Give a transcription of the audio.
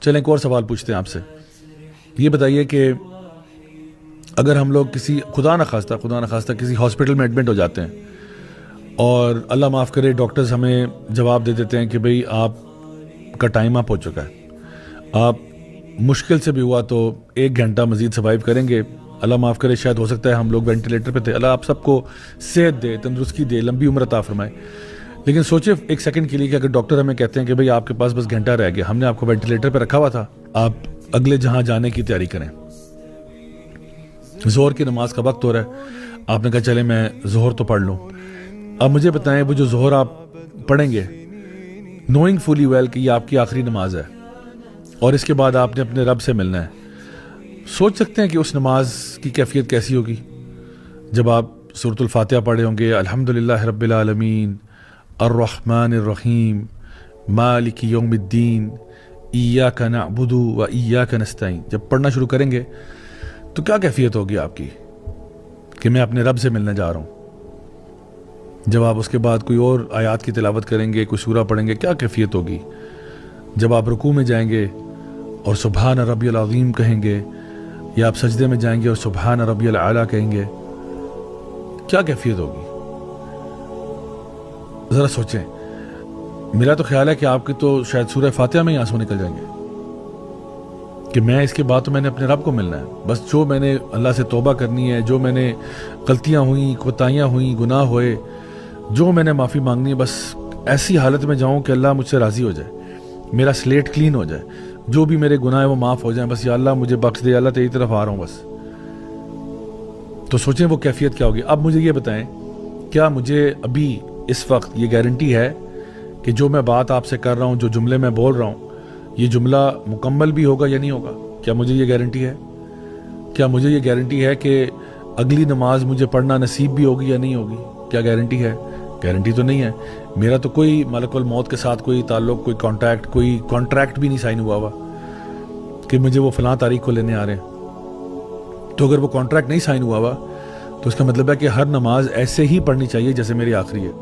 چلیں ایک اور سوال پوچھتے ہیں آپ سے. یہ بتائیے کہ اگر ہم لوگ کسی خدا نخواستہ کسی ہاسپٹل میں ایڈمٹ ہو جاتے ہیں اور اللہ معاف کرے ڈاکٹرز ہمیں جواب دے دیتے ہیں کہ بھئی آپ کا ٹائم اپ ہو چکا ہے, آپ مشکل سے بھی ہوا تو 1 گھنٹہ مزید سروائیو کریں گے, اللہ معاف کرے شاید ہو سکتا ہے ہم لوگ وینٹیلیٹر پہ تھے, اللہ آپ سب کو صحت دے, تندرستی دے, لمبی عمر عطا فرمائے. لیکن سوچے ایک سیکنڈ کے لیے کہ اگر ڈاکٹر ہمیں کہتے ہیں کہ بھئی آپ کے پاس بس گھنٹہ رہ گیا, ہم نے آپ کو وینٹیلیٹر پہ رکھا ہوا تھا, آپ اگلے جہاں جانے کی تیاری کریں, ظہر کی نماز کا وقت ہو رہا ہے, آپ نے کہا چلے میں ظہر تو پڑھ لوں. اب مجھے بتائیں وہ جو ظہر آپ پڑھیں گے نوئنگ فلی ویل کہ یہ آپ کی آخری نماز ہے اور اس کے بعد آپ نے اپنے رب سے ملنا ہے, سوچ سکتے ہیں کہ اس نماز کی کیفیت کیسی ہوگی جب آپ سورۃ الفاتحہ پڑھے ہوں گے, الحمدللہ رب العالمین الرحمن الرحیم مالک یوم الدین ایاک نعبد و ایاک نستعین, جب پڑھنا شروع کریں گے تو کیا کیفیت ہوگی آپ کی کہ میں اپنے رب سے ملنے جا رہا ہوں. جب آپ اس کے بعد کوئی اور آیات کی تلاوت کریں گے, کوئی سورہ پڑھیں گے, کیا کیفیت ہوگی. جب آپ رکوع میں جائیں گے اور سبحان ربی العظیم کہیں گے, یا آپ سجدے میں جائیں گے اور سبحان ربی العالی کہیں گے, کیا کیفیت ہوگی. ذرا سوچیں. میرا تو خیال ہے کہ آپ کی تو شاید سورہ فاتحہ میں ہی آنسو نکل جائیں گے کہ میں اس کے بعد تو میں نے اپنے رب کو ملنا ہے, بس جو میں نے اللہ سے توبہ کرنی ہے, جو میں نے غلطیاں ہوئیں, کوتاہیاں ہوئیں, گناہ ہوئے, جو میں نے معافی مانگنی ہے, بس ایسی حالت میں جاؤں کہ اللہ مجھ سے راضی ہو جائے, میرا سلیٹ کلین ہو جائے, جو بھی میرے گناہ ہیں وہ معاف ہو جائیں, بس یا اللہ مجھے بخش دے, اللہ تیری طرف آ رہا ہوں بس. تو سوچیں وہ کیفیت کیا ہوگی. اب مجھے یہ بتائیں, کیا مجھے ابھی اس وقت یہ گارنٹی ہے کہ جو میں بات آپ سے کر رہا ہوں, جو جملے میں بول رہا ہوں, یہ جملہ مکمل بھی ہوگا یا نہیں ہوگا؟ کیا مجھے یہ گارنٹی ہے؟ کیا مجھے یہ گارنٹی ہے کہ اگلی نماز مجھے پڑھنا نصیب بھی ہوگی یا نہیں ہوگی؟ کیا گارنٹی ہے؟ گارنٹی تو نہیں ہے. میرا تو کوئی ملک الموت کے ساتھ کوئی تعلق, کوئی کانٹریکٹ بھی نہیں سائن ہوا ہوا کہ مجھے وہ فلاں تاریخ کو لینے آ رہے ہیں. تو اگر وہ کانٹریکٹ نہیں سائن ہوا ہوا تو اس کا مطلب ہے کہ ہر نماز ایسے ہی پڑھنی چاہیے جیسے میری آخری ہے.